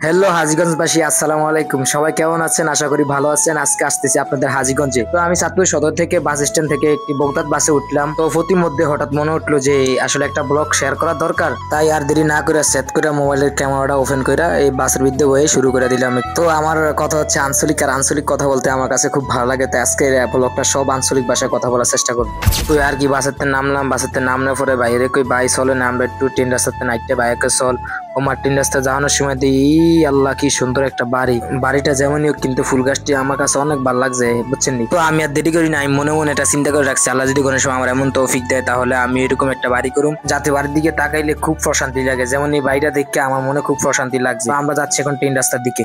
Hello হাজীগঞ্জবাসী, আসসালামু আলাইকুম। সবাই কেমন আছেন? আশা করি ভালো আছেন। আজকে আসতেছি আপনাদের হাজীগঞ্জে। তো আমি চাঁদপুর সদর থেকে বাস স্ট্যান্ড থেকে একটি বগদাদ বাসে উঠলাম। তো প্রতিমধ্যে হঠাৎ মনে উঠলো যে আসলে একটা ব্লগ শেয়ার করা দরকার। তাই আর দেরি না করে সেট করে মোবাইলের ক্যামেরাটা ওপেন করে এই বাসের বিদ্যে বয়ে শুরু করে দিলাম। তো আমার কথা হচ্ছে আঞ্চলিক, আর আঞ্চলিক কথা বলতে আমার কাছে খুব ভালো লাগে। তাই আজকে ব্লগটা সব আঞ্চলিক ভাষায় কথা বলার চেষ্টা করবো। তো আর কি বাসেতে নামলাম, বাসেতে নামলে পরে বাইরে কই বাই চলে না, আমরা একটু তিন রাস্তাতে নাইটে বাইকে চল। আমার তিন রাস্তা যাওয়ানোর সময় দিই আল্লাহ কি সুন্দর একটা বাড়িটা যেমনই হোক কিন্তু ফুল গাছটি আমার কাছে অনেক ভালো লাগছে, বুঝছেন নি? তো আমি আর দেরি করি না, আমি মনে মনে এটা চিন্তা করে রাখছি, আল্লাহ যদি কোনো সময় আমার এমন তৌফিক দেয় তাহলে আমি এরকম একটা বাড়ি করুম যাতে বাড়ির দিকে তাকাইলে খুব প্রশান্তি লাগে। যেমন এই বাড়িটা দেখে আমার মনে খুব প্রশান্তি লাগছে। তো আমরা যাচ্ছি এখন তিন রাস্তার দিকে।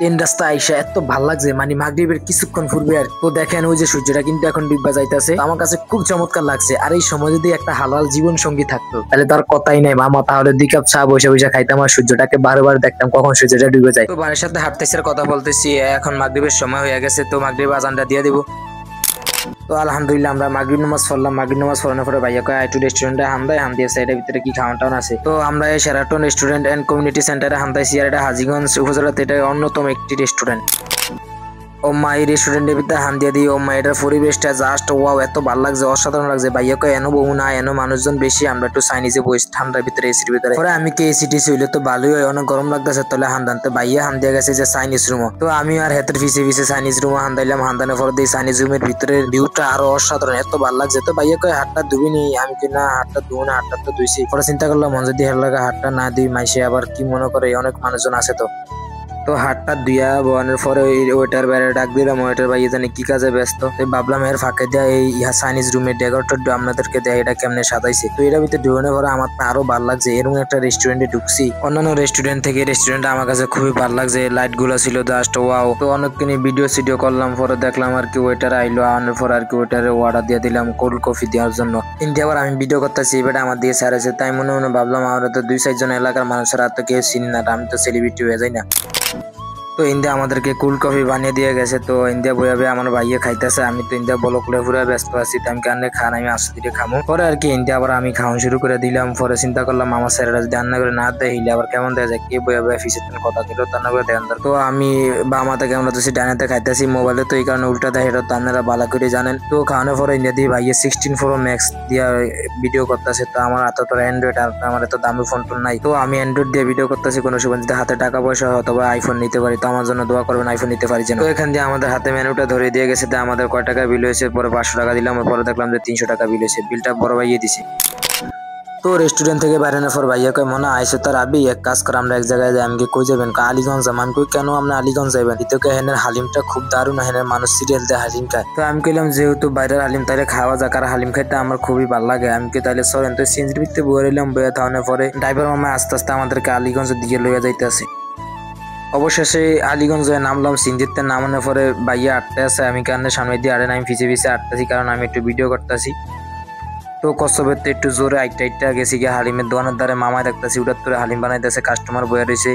ট্রেন রাস্তা আইসা এত ভাল লাগছে, মানে মাগরিবের কিছুক্ষণ পূর্বে। আর তো দেখেন ওই যে সূর্যটা কিন্তু এখন ডুববা যাইতেছে, আমার কাছে খুব চমৎকার লাগছে। আর এই সময় যদি একটা হালাল জীবন সঙ্গী থাকতো তাহলে তার কথাই নাই মামা, তাহলে 2 কাপ চা বসে বসে খাইতাম আর সূর্যটাকে বারবার দেখতাম কখন সূর্যটা ডুবে যায়। তো বাড়ির সাথে হাঁটতেছি আর কথা বলতেছি, এখন মাগরিবের সময় হয়ে গেছে। তো মাগরিব আজানটা দিয়ে দিব। তো আলহামদুলিল্লাহ আমরা মাগরিব নামাজ পড়লাম। মাগরিব নামাজ পড়ানোর পরে ভাইয়া কয় একটু রেস্টুরেন্টে হামদাই, হাম দিয়েছে এটার ভিতরে কি খাওয়ান টাউন আছে। তো আমরা এই শেরাটন রেস্টুরেন্ট এন্ড কমিউনিটি সেন্টারে হামদাইছি। আর এটা হাজীগঞ্জ উপজেলাতে এটা অন্যতম একটি রেস্টুরেন্ট। ও মা, এই রেস্টুরেন্টের ভিতরে হান দিয়ে দিই। ও মা, এটার পরিবেশটা জাস্ট ওয়াও, এত ভালো লাগছে, অসাধারণ লাগছে। ভাইয়া কয় এনো বহু না, এনো মানুষজন বেশি, আমরা একটু চাইনিজে বসে ঠান্ডার ভিতরে এসির ভিতরে। পরে আমি কে এসি টিসি হইলে তো ভালোই হয়, অনেক গরম লাগতেছে তাহলে হান্দানতে ভাইয়া হান দিয়ে গেছে যে চাইনিজ রুম। তো আমি আর হেতের পিছে পিছে চাইনিজ রুম হান্দাইলাম। হান্দানোর পরে দিয়ে চাইনিজ রুমের ভিতরে ভিউটা আরো অসাধারণ, এত ভালো লাগছে। তো ভাইয়া কয় হাতটা ধুবি নি, আমি কি না হাতটা ধুবো না, হাতটা তো ধুইছি। পরে চিন্তা করলাম মন যদি হের লাগা হাতটা না দিই মাইসে আবার কি মনে করে, অনেক মানুষজন আছে। তো তো হাতটা ধুইয়া বোয়ানোর পরে ওই ওয়েটার বাইরে ডাক দিলাম। ওয়েটার ভাই জানি কি কাজে ব্যস্ত। ভাবলাম এর ফাঁকে দেয়া এই ইহা চাইনিজ রুমের ডেকোরেটর আপনাদেরকে দেয়, এটা কেমনে সাজাইছে। তো এটার ভিতরে ঢুকানোর পরে আমার আরো ভালো লাগছে, এরকম একটা রেস্টুরেন্টে ঢুকছি। অন্যান্য রেস্টুরেন্ট থেকে রেস্টুরেন্টটা আমার কাছে খুবই ভালো লাগছে, লাইট গুলো ছিল জাস্ট ওয়াও। তো অনেকখানি ভিডিও করলাম, পরে দেখলাম আর কি ওয়েটার আইলো। আনার পর আর কি ওয়েটারে অর্ডার দিয়ে দিলাম কোল্ড কফি দেওয়ার জন্য। কিন্তু আবার আমি ভিডিও করতেছি, এবারে আমার দিয়ে ছাড়াইছে। তাই মনে মনে ভাবলাম আমরা তো 2-4 জন এলাকার মানুষের আর তো কেউ চিনি না, আমি তো সেলিব্রিটি হয়ে যাই না। তো ইন্ডিয়া আমাদেরকে কুল কফি বানিয়ে দিয়ে গেছে। তো ইন্ডিয়া বইয়াবে আমার ভাইয়ে খাইতেছে, আমি তো ইন্ডিয়া বলক করে পুরো ব্যস্ত আছি। তো আমি কান্নে খান, আমি আসতে দিকে খামো। পরে আর কি ইন্ডিয়া আবার আমি খাওয়া শুরু করে দিলাম। পরে চিন্তা করলাম আমার স্যারেরা যদি রান্না করে না দেয় হিলে আবার কেমন দেয়া যায়, কে বইয়াবে ফিসের কথা কেউ রান্না করে দেন। তো আমি বামাতে কেমন হচ্ছে ডাইনাতে খাইতেছি, মোবাইলে তো এই কারণে উল্টা দেয়, এটা তো আপনারা ভালো করে জানেন। তো খাওয়ানোর পরে ইন্ডিয়া দিয়ে ভাইয়ে 16 Pro Max দিয়া ভিডিও করতেছে। তো আমার হাতে তো অ্যান্ড্রয়েড, আর আমার এত দামি ফোন টোন নাই। তো আমি অ্যান্ড্রয়েড দিয়ে ভিডিও করতেছি, কোনো সময় যদি হাতে টাকা পয়সা হয় অথবা আইফোন নিতে পারি, তো আমার জন্য দোয়া করবেন আইফোন নিতে পারি যেন। তো এখান দিয়ে আমাদের হাতে মেনুটা ধরে দিয়ে গেছে। তো আমাদের কয় টাকা বিল হয়েছে, পরে 500 টাকা দিলাম। পরে দেখলাম যে 300 টাকা বিল হয়েছে, বিলটা বড় ভাইয়ে দিছে। তো রেস্টুরেন্ট থেকে বেরোনোর পর ভাইয়া কয় মনে আইসে তার আবি এক কাজ করে আমরা এক জায়গায় যাই। আমি কই যাবেন? আলীগঞ্জ যাম। আমি কই কেন আপনি আলীগঞ্জ যাবেন? দ্বিতীয় হেনের হালিমটা খুব দারুণ, হেনের মানুষ সিরিয়াল দিয়ে হালিম খায়। তো আমি কইলাম যেহেতু বাইরের হালিম তাইলে খাওয়া যাক, আর হালিম খাইতে আমার খুবই ভালো লাগে। আমি কি তাইলে চলেন। তো সিনজির ভিতরে বয়ে রইলাম, বয়ে থাওয়ানোর পরে ড্রাইভার মামা আস্তে আস্তে আমাদেরকে আলীগঞ্জের দিকে লইয়া যাইতেছে। অবশেষে আলীগঞ্জে নামলাম। সিনজিতে নামানোর পরে ভাইয়া আটতে আছে, আমি কারণে সামনে দিয়ে আরে না, আমি পিছে পিছে আটতেছি কারণ আমি একটু ভিডিও করতেছি। তো কচ্ছপের তো একটু জোরে আইটা গেছি গিয়ে হালিমের দোকানের দ্বারে মামায় দেখতেছি উঠার তোরে হালিম বানাইতেছে, কাস্টমার বয়ে রয়েছে।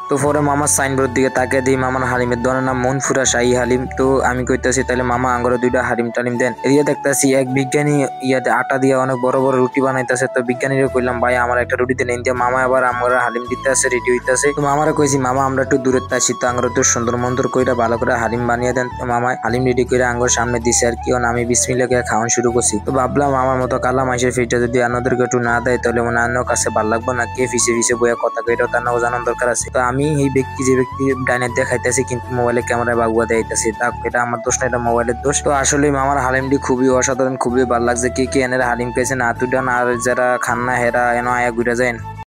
তো পরে মামার সাইনবোর্ড দিকে তাকে দিই, মামার হালিমের দোকানের নাম মনফুরা শাহী হালিম। তো আমি কইতেছি তাহলে মামা আঙ্গরে 2টা হালিম টালিম দেন। এদিকে দেখতেছি এক বিজ্ঞানী ইয়াতে আটা দিয়ে অনেক বড় বড় রুটি বানাইতেছে। তো বিজ্ঞানীরে কইলাম ভাই আমার একটা রুটি দেন। ইন্ডিয়া মামা আবার আমরা হালিম দিতে আছে, রেডি হইতেছে। তো মামারা কইছি মামা আমরা একটু দূরে আসি, তো আঙ্গরে তো সুন্দর মন্দর কইরা ভালো করে হালিম বানিয়ে দেন। তো মামায় হালিম রেডি করে আঙ্গর সামনে দিছে আর কি। আমি বিসমিল্লাহ করে খাওয়ান শুরু করছি। তো ভাবলাম আমার মতো কালা মাইসের ফিটা যদি আমাদেরকে একটু না দেয় তাহলে মনে অন্য কাছে ভালো লাগবে না, কে ফিসে ফিসে বইয়া কথা কইটাও তার নাও জানার দরকার আছে। তো আমি এই ব্যক্তি যে ব্যক্তি ডাইনের দেখাইতেছি কিন্তু মোবাইলে ক্যামেরায় বাগুয়া দেখাইতেছি, তা এটা আমার দোষ না, এটা মোবাইলের দোষ। তো আসলে আমার হালিমটি খুবই অসাধারণ, খুবই ভালো লাগছে। কে কে এনের হালিম পেয়েছেন আতুডান, আর যারা খান্না হেরা এনে আয়া ঘুরে যায়।